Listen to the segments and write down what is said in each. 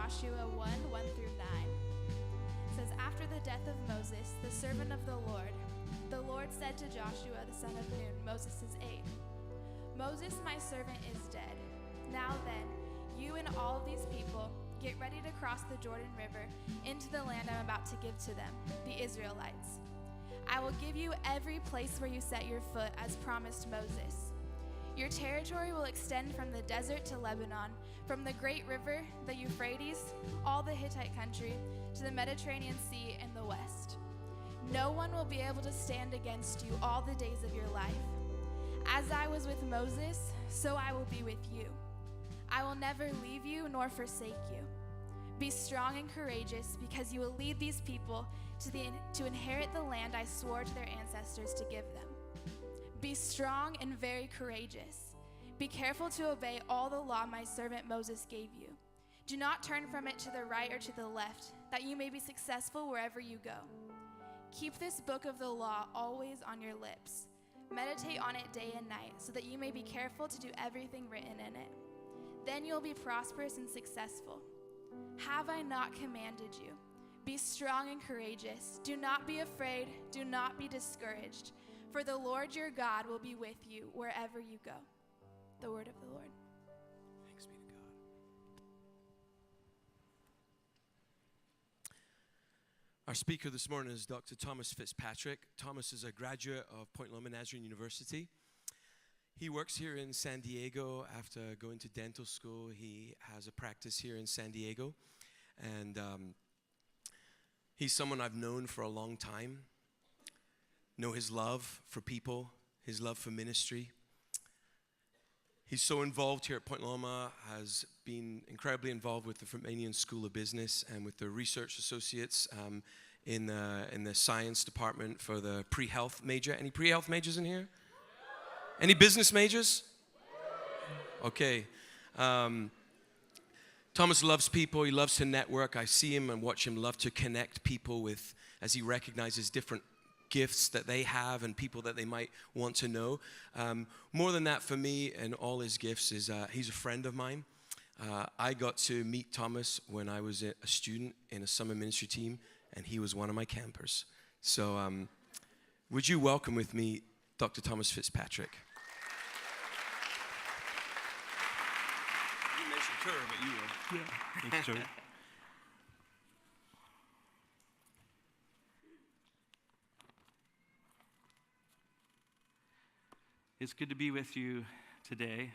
Joshua 1:1 through 9. It says, After the death of Moses, the servant of the Lord said to Joshua, the son of Nun, Moses' aide, Moses, my servant, is dead. Now then, you and all of these people get ready to cross the Jordan River into the land I'm about to give to them, the Israelites. I will give you every place where you set your foot, as promised Moses. Your territory will extend from the desert to Lebanon, from the great river, the Euphrates, all the Hittite country, to the Mediterranean Sea in the west. No one will be able to stand against you all the days of your life. As I was with Moses, so I will be with you. I will never leave you nor forsake you. Be strong and courageous, because you will lead these people to inherit the land I swore to their ancestors to give them. Be strong and very courageous. Be careful to obey all the law my servant Moses gave you. Do not turn from it to the right or to the left, that you may be successful wherever you go. Keep this book of the law always on your lips. Meditate on it day and night, so that you may be careful to do everything written in it. Then you'll be prosperous and successful. Have I not commanded you? Be strong and courageous. Do not be afraid. Do not be discouraged. For the Lord your God will be with you wherever you go. The word of the Lord. Thanks be to God. Our speaker this morning is Dr. Thomas Fitzpatrick. Thomas is a graduate of Point Loma Nazarene University. He works here in San Diego after going to dental school. He has a practice here in San Diego. And he's someone I've known for a long time. Know his love for people, his love for ministry. He's so involved here at Point Loma, has been incredibly involved with the Romanian School of Business and with the research associates in the science department for the pre-health major. Any pre-health majors in here? Any business majors? Okay. Thomas loves people. He loves to network. I see him and watch him love to connect people with, as he recognizes different gifts that they have and people that they might want to know. More than that, for me and all his gifts, is he's a friend of mine. I got to meet Thomas when I was a student in a summer ministry team, and he was one of my campers. So would you welcome with me Dr. Thomas Fitzpatrick? You mentioned Kerr, but you will. Yeah. Thanks, Joey. It's good to be with you today.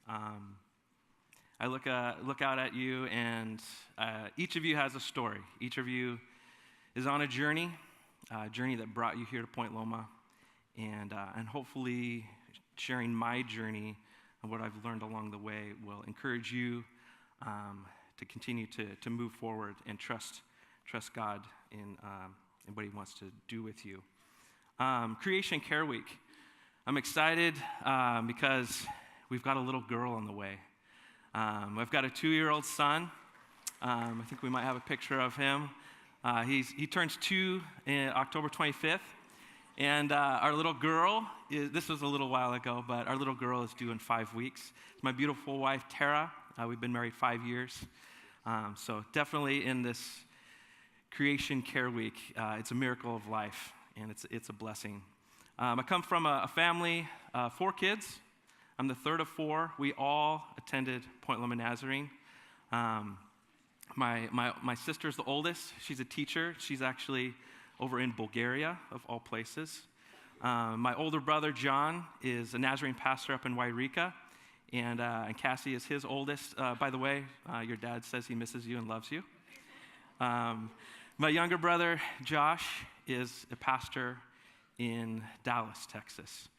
I look out at you, and each of you has a story. Each of you is on a journey that brought you here to Point Loma, and hopefully sharing my journey and what I've learned along the way will encourage you to continue to move forward and trust God in what He wants to do with you. Creation Care Week. I'm excited because we've got a little girl on the way. I've got a 2-year-old son. I think we might have a picture of him. He turns 2 in October 25th. And our little girl, this was a little while ago, but our little girl is due in 5 weeks. It's my beautiful wife, Tara. We've been married 5 years. So definitely in this Creation Care Week, it's a miracle of life, and it's a blessing. I come from a family, 4 kids. I'm the third of 4. We all attended Point Loma Nazarene. My sister's the oldest. She's a teacher. She's actually over in Bulgaria, of all places. My older brother, John, is a Nazarene pastor up in Wairika, and Cassie is his oldest. By the way, your dad says he misses you and loves you. My younger brother, Josh, is a pastor in Dallas, Texas.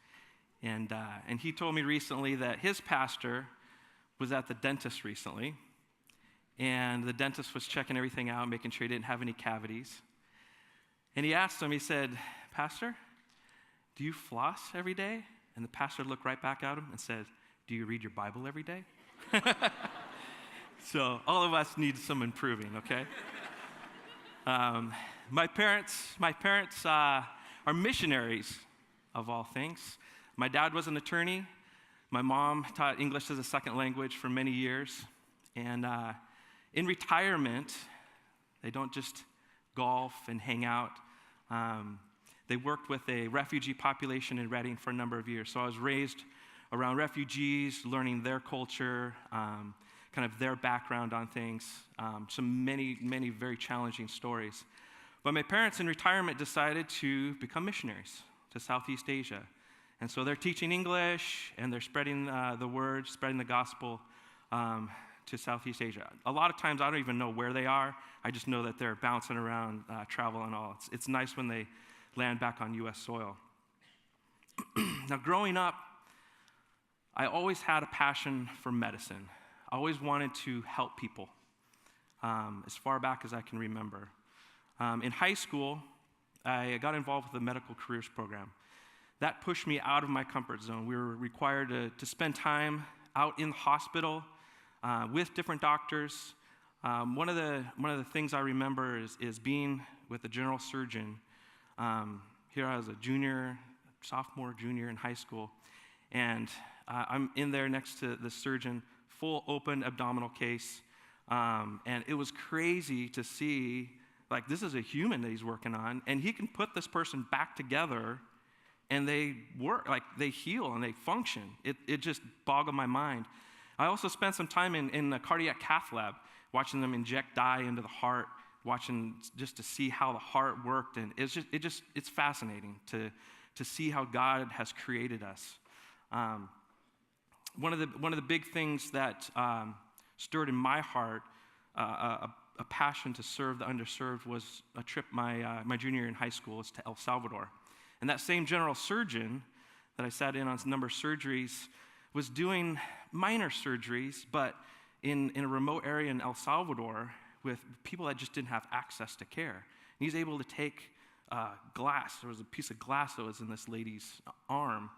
And he told me recently that his pastor was at the dentist recently, and the dentist was checking everything out, making sure he didn't have any cavities. And he asked him, he said, Pastor, do you floss every day? And the pastor looked right back at him and said, do you read your Bible every day? So all of us need some improving, okay? My parents are missionaries of all things. My dad was an attorney. My mom taught English as a second language for many years. And In retirement, they don't just golf and hang out. They worked with a refugee population in Redding for a number of years. So I was raised around refugees, learning their culture, kind of their background on things, many very challenging stories. But my parents in retirement decided to become missionaries to Southeast Asia. And so they're teaching English, and they're spreading the word, spreading the gospel to Southeast Asia. A lot of times I don't even know where they are. I just know that they're bouncing around, travel and all. It's nice when they land back on U.S. soil. Now, growing up, I always had a passion for medicine. I always wanted to help people, as far back as I can remember. In high school, I got involved with the medical careers program. That pushed me out of my comfort zone. We were required to spend time out in the hospital with different doctors. One of the things I remember is being with a general surgeon. Here I was a sophomore, junior in high school, and I'm in there next to the surgeon, full open abdominal case, and it was crazy to see, like, this is a human that he's working on, and he can put this person back together, and they work, like, they heal and they function. It just boggled my mind. I also spent some time in the cardiac cath lab, watching them inject dye into the heart, watching just to see how the heart worked, and it's fascinating to see how God has created us. One of the big things that stirred in my heart a passion to serve the underserved was a trip my junior year in high school was to El Salvador. And that same general surgeon that I sat in on a number of surgeries was doing minor surgeries, but in a remote area in El Salvador with people that just didn't have access to care. And he's able to take glass. There was a piece of glass that was in this lady's arm,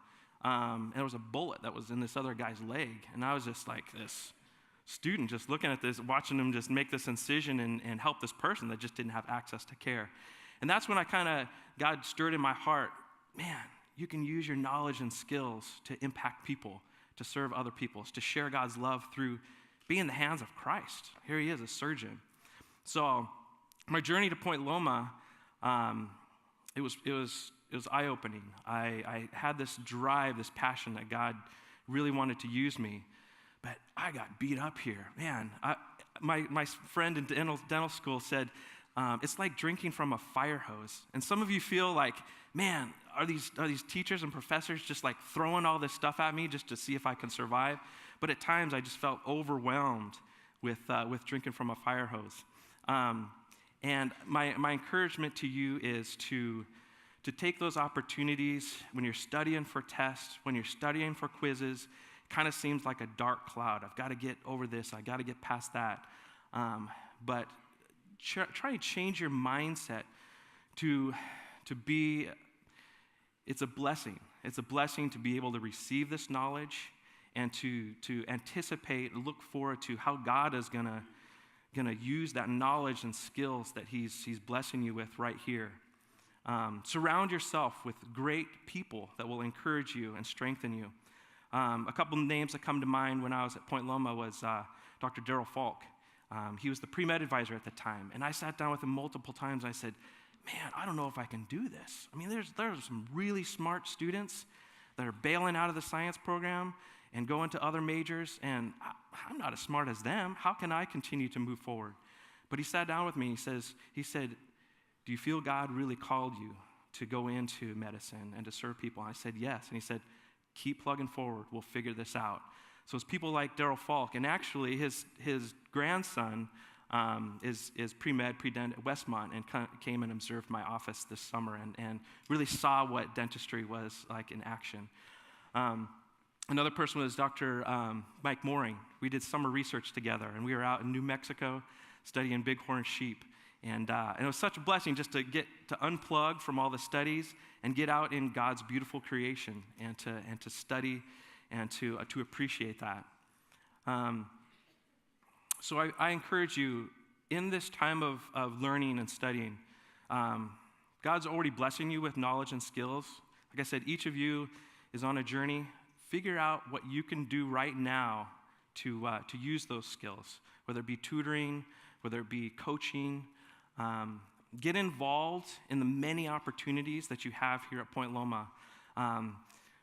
and there was a bullet that was in this other guy's leg. And I was just like this student just looking at this, watching him just make this incision and help this person that just didn't have access to care. And that's when God stirred in my heart, man, you can use your knowledge and skills to impact people, to serve other people, to share God's love through being in the hands of Christ. Here he is, a surgeon. So my journey to Point Loma, it was eye-opening. I had this drive, this passion that God really wanted to use me, but I got beat up here. Man, my friend in dental school said, it's like drinking from a fire hose. And some of you feel like, man, are these teachers and professors just like throwing all this stuff at me just to see if I can survive? But at times I just felt overwhelmed with drinking from a fire hose. And my encouragement to you is to take those opportunities when you're studying for tests, when you're studying for quizzes. It kind of seems like a dark cloud. I've got to get over this. I got to get past that. But try to change your mindset to be, it's a blessing. It's a blessing to be able to receive this knowledge and to anticipate, look forward to how God is gonna use that knowledge and skills that He's blessing you with right here. Surround yourself with great people that will encourage you and strengthen you. A couple of names that come to mind when I was at Point Loma was Dr. Daryl Falk. He was the pre-med advisor at the time, and I sat down with him multiple times. I said, man, I don't know if I can do this. I mean, there's some really smart students that are bailing out of the science program and going to other majors, and I'm not as smart as them. How can I continue to move forward? But he sat down with me, he said, do you feel God really called you to go into medicine and to serve people? And I said, yes. And he said, keep plugging forward. We'll figure this out. So it's people like Daryl Falk, and actually his grandson is pre-med, pre-dent at Westmont, and came and observed my office this summer and really saw what dentistry was like in action. Another person was Dr. Mike Mooring. We did summer research together, and we were out in New Mexico studying bighorn sheep. And it was such a blessing just to get to unplug from all the studies and get out in God's beautiful creation and to study and to appreciate that. So I encourage you, in this time of learning and studying, God's already blessing you with knowledge and skills. Like I said, each of you is on a journey. Figure out what you can do right now to use those skills, whether it be tutoring, whether it be coaching. Get involved in the many opportunities that you have here at Point Loma.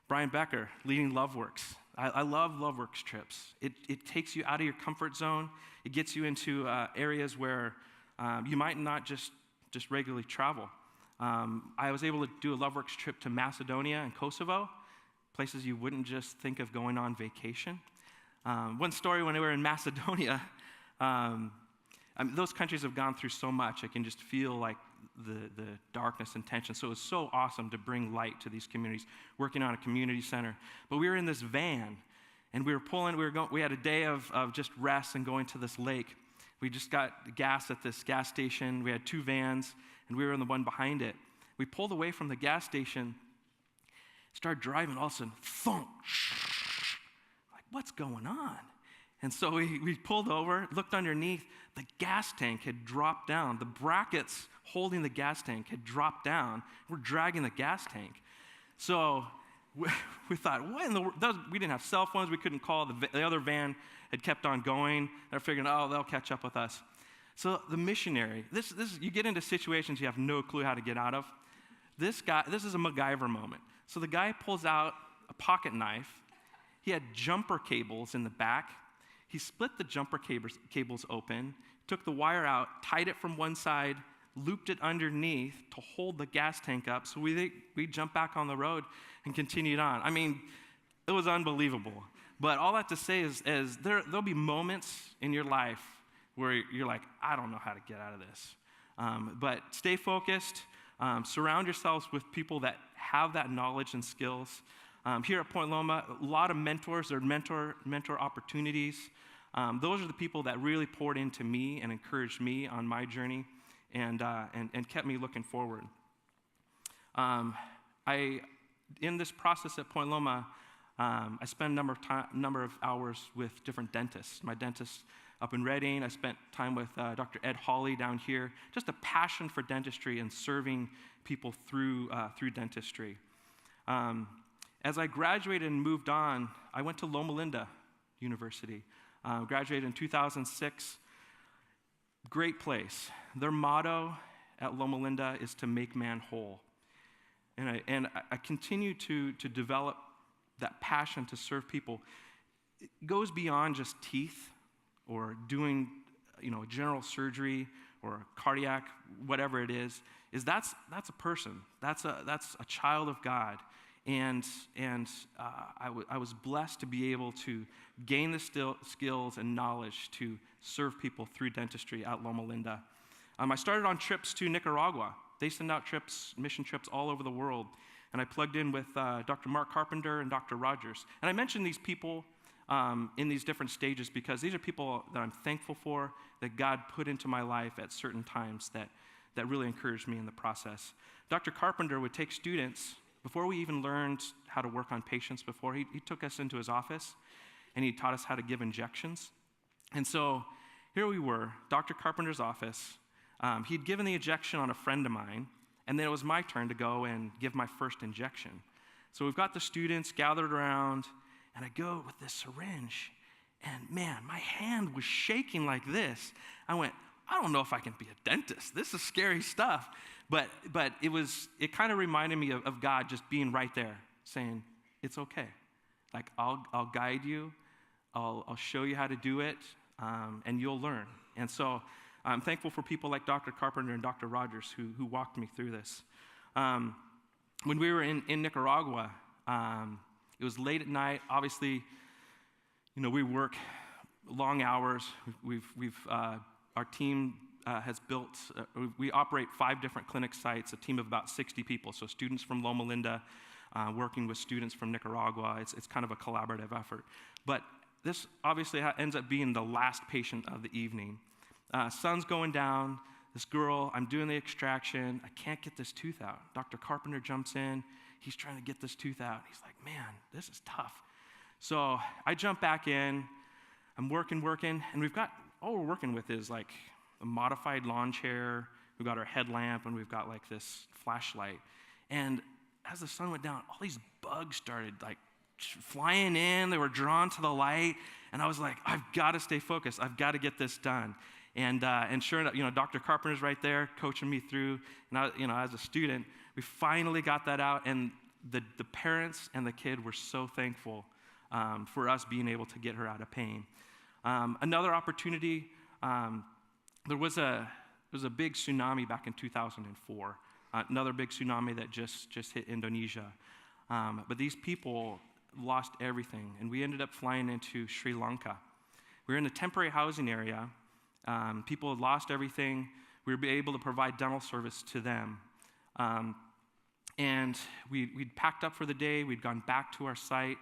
Brian Becker, leading LoveWorks. I love LoveWorks trips. It takes you out of your comfort zone. It gets you into areas where you might not just regularly travel. I was able to do a LoveWorks trip to Macedonia and Kosovo, places you wouldn't just think of going on vacation. One story, when we were in Macedonia, those countries have gone through so much. I can just feel like the darkness and tension. So it was so awesome to bring light to these communities, working on a community center. But we were in this van, and we had a day of just rest and going to this lake. We just got gas at this gas station. We had 2 vans, and we were in the one behind it. We pulled away from the gas station, started driving, all of a sudden, thunk. Like, what's going on? And so we pulled over, looked underneath. The gas tank had dropped down. The brackets holding the gas tank had dropped down. We're dragging the gas tank. So we thought, what in the world? We didn't have cell phones. We couldn't call. The other van had kept on going. They're figuring, they'll catch up with us. So the missionary, you get into situations you have no clue how to get out of. This is a MacGyver moment. So the guy pulls out a pocket knife. He had jumper cables in the back. He split the jumper cables open, took the wire out, tied it from one side, looped it underneath to hold the gas tank up. So we jumped back on the road and continued on. I mean, it was unbelievable. But all that to say is there'll be moments in your life where you're like, I don't know how to get out of this. But stay focused. Surround yourselves with people that have that knowledge and skills. Here at Point Loma, a lot of mentors or mentor opportunities. Those are the people that really poured into me and encouraged me on my journey and kept me looking forward. In this process at Point Loma, I spent a number of hours with different dentists. My dentist up in Reading. I spent time with Dr. Ed Hawley down here. Just a passion for dentistry and serving people through dentistry. As I graduated and moved on, I went to Loma Linda University. Graduated in 2006. Great place. Their motto at Loma Linda is to make man whole. And I continue to develop that passion to serve people. It goes beyond just teeth or doing, general surgery or cardiac, whatever it is that's a person. That's a child of God. And I was blessed to be able to gain the skills and knowledge to serve people through dentistry at Loma Linda. I started on trips to Nicaragua. They send out trips, mission trips all over the world. And I plugged in with Dr. Mark Carpenter and Dr. Rogers. And I mentioned these people in these different stages because these are people that I'm thankful for, that God put into my life at certain times that really encouraged me in the process. Dr. Carpenter would take students, before we even learned how to work on patients before, he took us into his office and he taught us how to give injections. And so here we were, Dr. Carpenter's office. He'd given the injection on a friend of mine, and then it was my turn to go and give my first injection. So we've got the students gathered around, and I go with this syringe, and man, my hand was shaking like this. I went, I don't know if I can be a dentist. This is scary stuff. But it kind of reminded me of God just being right there, saying, it's okay. Like, I'll guide you. I'll show you how to do it, and you'll learn. And so I'm thankful for people like Dr. Carpenter and Dr. Rogers who walked me through this. When we were in Nicaragua, it was late at night. Obviously, we work long hours. Our team has built, we operate 5 different clinic sites, a team of about 60 people. So students from Loma Linda working with students from Nicaragua. It's kind of a collaborative effort. But this obviously ends up being the last patient of the evening. Sun's going down. This girl, I'm doing the extraction. I can't get this tooth out. Dr. Carpenter jumps in. He's trying to get this tooth out. He's like, man, this is tough. So I jump back in. I'm working, and all we're working with is like a modified lawn chair. We've got our headlamp, and we've got like this flashlight. And as the sun went down, all these bugs started like flying in. They were drawn to the light. And I was like, I've got to stay focused. I've got to get this done. And sure enough, Dr. Carpenter's right there coaching me through. And as a student, we finally got that out. And the parents and the kid were so thankful for us being able to get her out of pain. Another opportunity, there was a big tsunami back in 2004. Another big tsunami that just hit Indonesia. But these people lost everything, and we ended up flying into Sri Lanka. We were in a temporary housing area. People had lost everything. We were able to provide dental service to them. And we'd packed up for the day. We'd gone back to our site,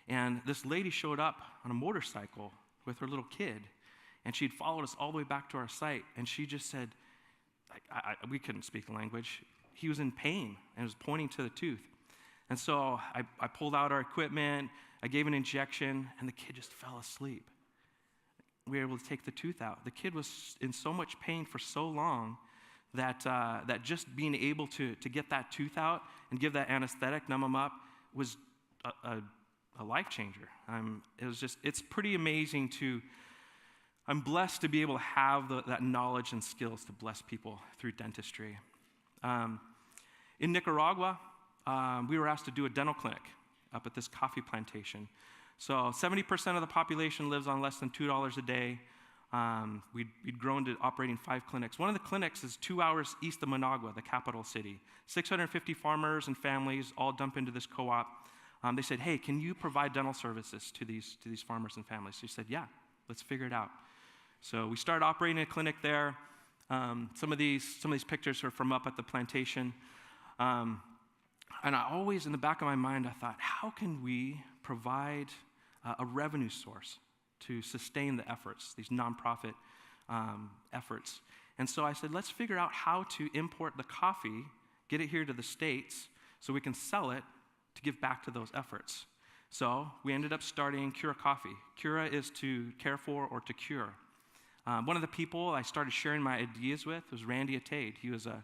and this lady showed up on a motorcycle with her little kid, and she'd followed us all the way back to our site, and she just said, we couldn't speak the language. He was in pain and was pointing to the tooth. And so I pulled out our equipment, I gave an injection, and the kid just fell asleep. We were able to take the tooth out. The kid was in so much pain for so long that just being able to get that tooth out and give that anesthetic, numb him up, was a life changer. It's pretty amazing I'm blessed to be able to have that knowledge and skills to bless people through dentistry. In Nicaragua, we were asked to do a dental clinic up at this coffee plantation. So 70% of the population lives on less than $2 a day. We'd grown to operating 5 clinics. One of the clinics is 2 hours east of Managua, the capital city. 650 farmers and families all dump into this co-op. They said, hey, can you provide dental services to these farmers and families? So we said, yeah, let's figure it out. So we started operating a clinic there. Some of these pictures are from up at the plantation. And I always, in the back of my mind, I thought, how can we provide a revenue source to sustain the efforts, these nonprofit efforts? And so I said, let's figure out how to import the coffee, get it here to the States, so we can sell it to give back to those efforts. So we ended up starting Cura Coffee. Cura is to care for or to cure. One of the people I started sharing my ideas with was Randy Atade. He was a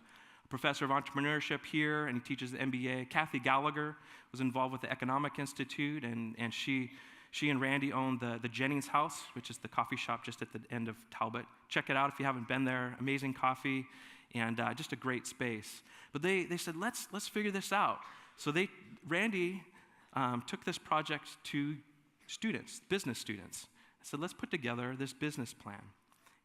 professor of entrepreneurship here, and he teaches the MBA. Kathy Gallagher was involved with the Economic Institute, and she and Randy owned the Jennings House, which is the coffee shop just at the end of Talbot. Check it out if you haven't been there. Amazing coffee, and just a great space. But they said, let's figure this out. So Randy took this project to students, business students. I said, let's put together this business plan.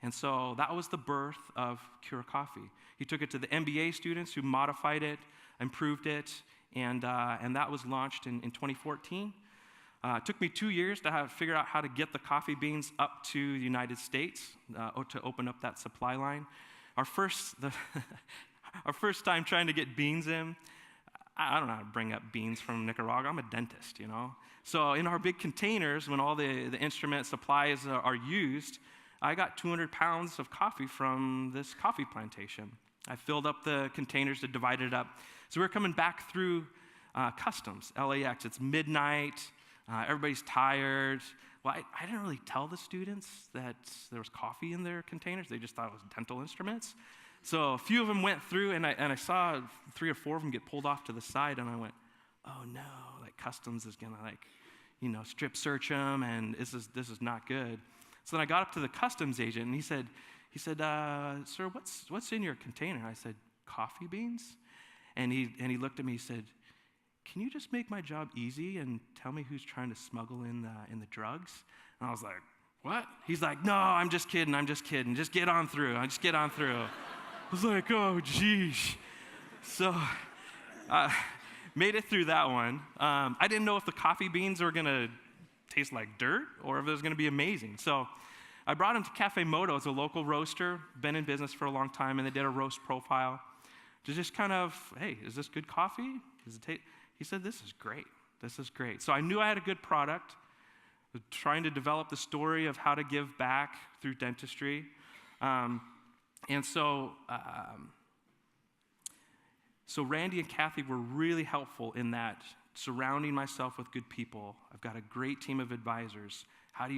And so that was the birth of Cura Coffee. He took it to the MBA students who modified it, improved it, and that was launched in 2014. It took me 2 years to figure out how to get the coffee beans up to the United States, to open up that supply line. Our first time trying to get beans in, I don't know how to bring up beans from Nicaragua. I'm a dentist, So in our big containers, when all the instrument supplies are used, I got 200 pounds of coffee from this coffee plantation. I filled up the containers to divide it up. So we're coming back through customs, LAX. It's midnight. Everybody's tired. Well, I didn't really tell the students that there was coffee in their containers. They just thought it was dental instruments. So a few of them went through, and I saw 3 or 4 of them get pulled off to the side, and I went, oh no, customs is gonna strip search them, and this is not good. So then I got up to the customs agent, and he said, sir, what's in your container? I said, coffee beans. And he looked at me. He said, can you just make my job easy and tell me who's trying to smuggle in the drugs? And I was like, what? He's like, no, I'm just kidding. Just get on through. I was like, oh, geez. So made it through that one. I didn't know if the coffee beans were going to taste like dirt or if it was going to be amazing. So I brought him to Cafe Moto. It's a local roaster, been in business for a long time, and they did a roast profile to just kind of, hey, is this good coffee? He said, this is great. So I knew I had a good product. I was trying to develop the story of how to give back through dentistry. So Randy and Kathy were really helpful in that, surrounding myself with good people. I've got a great team of advisors. How do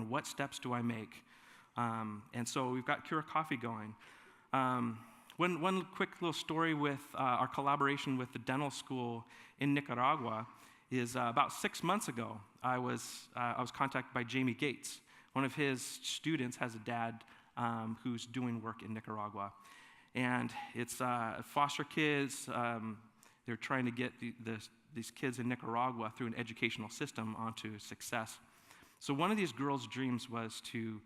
what steps do I make? And so we've got Cura Coffee going. One quick little story with our collaboration with the dental school in Nicaragua is about 6 months ago, I was contacted by Jamie Gates. One of his students has a dad who's doing work in Nicaragua. And it's foster kids. They're trying to get these kids in Nicaragua through an educational system onto success. So one of these girls' dreams was to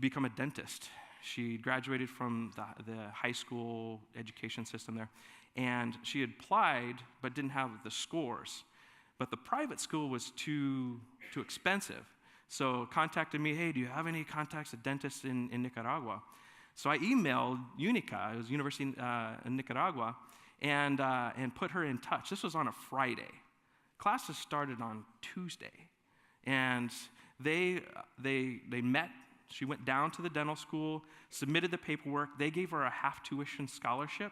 become a dentist. She graduated from the high school education system there, and she had applied but didn't have the scores. But the private school was too expensive. So contacted me, hey, do you have any contacts at dentists in Nicaragua? So I emailed UNICA, it was University in Nicaragua, and put her in touch. This was on a Friday. Classes started on Tuesday. And they met. She went down to the dental school, submitted the paperwork. They gave her a half tuition scholarship.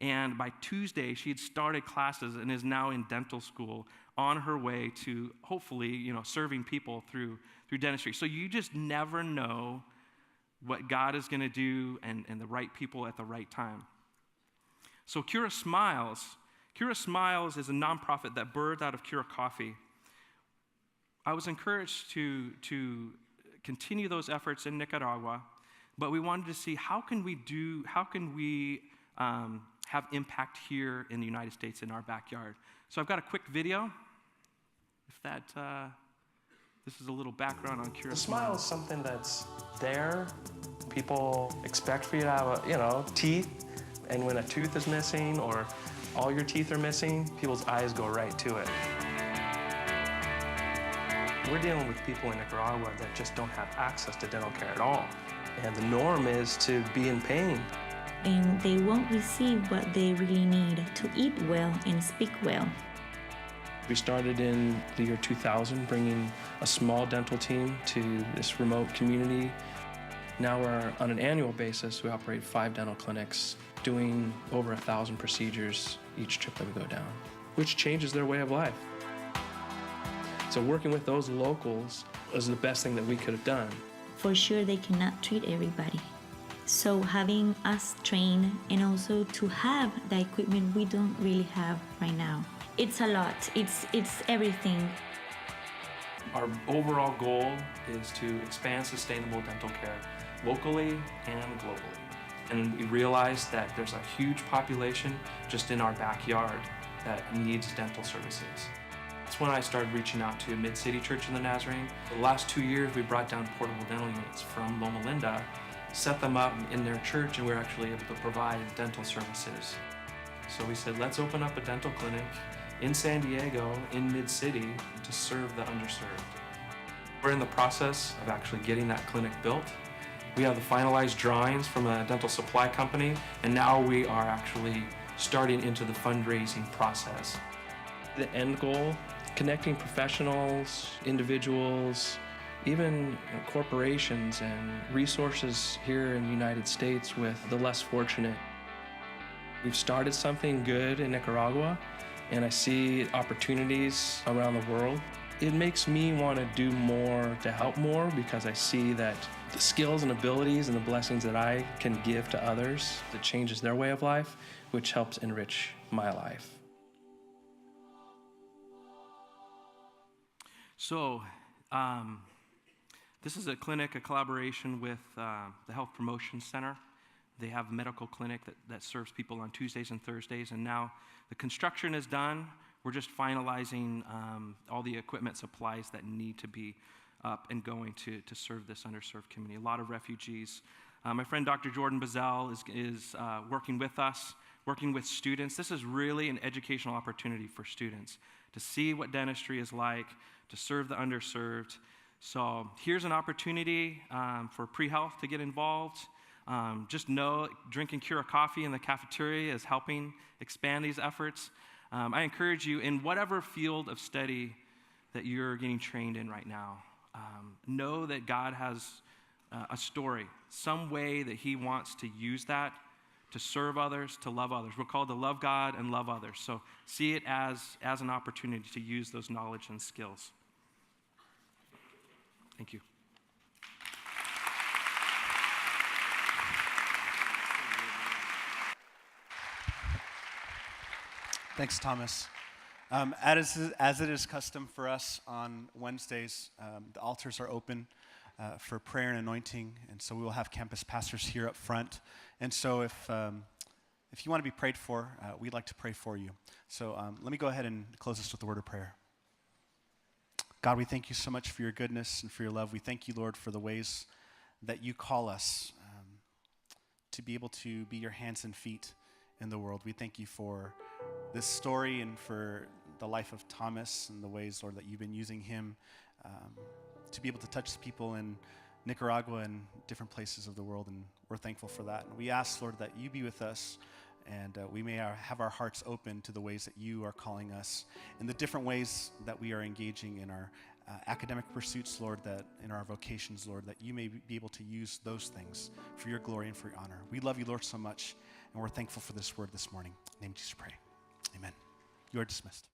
And by Tuesday, she had started classes and is now in dental school on her way to hopefully, serving people through dentistry. So you just never know what God is going to do and the right people at the right time. So Cura Smiles is a nonprofit that birthed out of Cura Coffee. I was encouraged to continue those efforts in Nicaragua, but we wanted to see how can we have impact here in the United States in our backyard. So I've got a quick video. This is a little background on Cura The smile is something that's there. People expect for you to have teeth, and when a tooth is missing or all your teeth are missing, people's eyes go right to it. We're dealing with people in Nicaragua that just don't have access to dental care at all. And the norm is to be in pain. And they won't receive what they really need to eat well and speak well. We started in the year 2000, bringing a small dental team to this remote community. Now we're on an annual basis, we operate 5 dental clinics, doing over 1,000 procedures each trip that we go down, which changes their way of life. So working with those locals was the best thing that we could have done. For sure, they cannot treat everybody. So having us train and also to have the equipment we don't really have right now. It's a lot. It's everything. Our overall goal is to expand sustainable dental care locally and globally. And we realize that there's a huge population just in our backyard that needs dental services. That's when I started reaching out to Mid-City Church in the Nazarene. The last 2 years, we brought down portable dental units from Loma Linda, set them up in their church, and we're actually able to provide dental services. So we said, let's open up a dental clinic in San Diego, in Mid-City, to serve the underserved. We're in the process of actually getting that clinic built. We have the finalized drawings from a dental supply company, and now we are actually starting into the fundraising process. The end goal, connecting professionals, individuals, even corporations and resources here in the United States with the less fortunate. We've started something good in Nicaragua, and I see opportunities around the world. It makes me want to do more to help more because I see that the skills and abilities and the blessings that I can give to others, it changes their way of life, which helps enrich my life. So, this is a clinic, a collaboration with the Health Promotion Center. They have a medical clinic that serves people on Tuesdays and Thursdays, and now the construction is done. We're just finalizing all the equipment supplies that need to be up and going to serve this underserved community. A lot of refugees. My friend Dr. Jordan Bazell is working with us, working with students. This is really an educational opportunity for students to see what dentistry is like, to serve the underserved. So here's an opportunity for pre-health to get involved. Just know drinking Cura coffee in the cafeteria is helping expand these efforts. I encourage you in whatever field of study that you're getting trained in right now, know that God has a story, some way that he wants to use that to serve others, to love others. We're called to love God and love others. So see it as an opportunity to use those knowledge and skills. Thank you. Thanks, Thomas. As it is custom for us on Wednesdays, the altars are open for prayer and anointing, and so we will have campus pastors here up front. And so if you want to be prayed for, we'd like to pray for you. So let me go ahead and close this with a word of prayer. God, we thank you so much for your goodness and for your love. We thank you, Lord, for the ways that you call us to be able to be your hands and feet in the world. We thank you for this story and for the life of Thomas and the ways, Lord, that you've been using him to be able to touch the people in Nicaragua and different places of the world, and we're thankful for that. And we ask, Lord, that you be with us, and we may have our hearts open to the ways that you are calling us, in the different ways that we are engaging in our academic pursuits, Lord, that in our vocations, Lord, that you may be able to use those things for your glory and for your honor. We love you, Lord, so much, and we're thankful for this word this morning. In the name of Jesus, pray. Amen. You are dismissed.